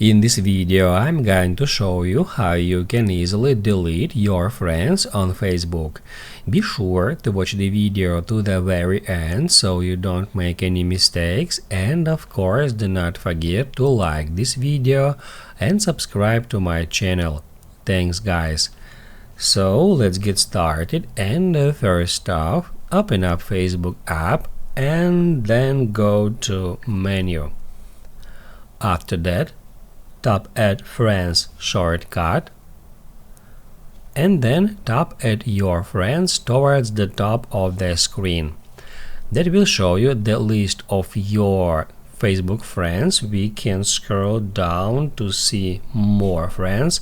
In this video, I'm going to show you how you can easily delete your friends on Facebook. Be sure to watch the video to the very end so you don't make any mistakes, and of course do not forget to like this video and subscribe to my channel. Thanks guys. So let's get started, and first off, open up Facebook app and then go to menu. After that, tap Add Friends shortcut and then tap Add Your Friends towards the top of the screen. That will show you the list of your Facebook friends. We can scroll down to see more friends.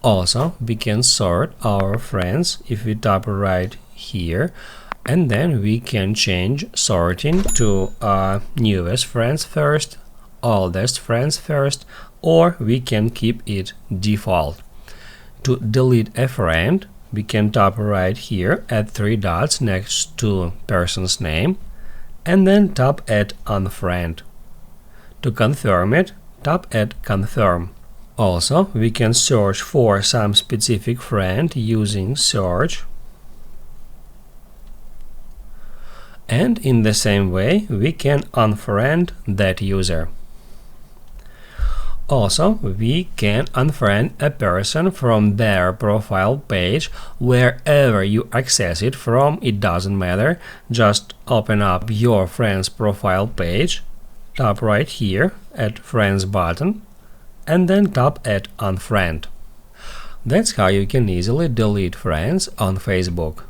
Also, we can sort our friends if we tap right here, and then we can change sorting to newest friends first, oldest friends first, or we can keep it default. To delete a friend, we can tap right here at three dots next to person's name and then tap Add Unfriend. To confirm it, tap Add Confirm. Also, we can search for some specific friend using search, and in the same way we can unfriend that user. Also, we can unfriend a person from their profile page wherever you access it from. It doesn't matter. Just open up your friend's profile page, tap right here at Friends button, and then tap Add Unfriend. That's how you can easily delete friends on Facebook.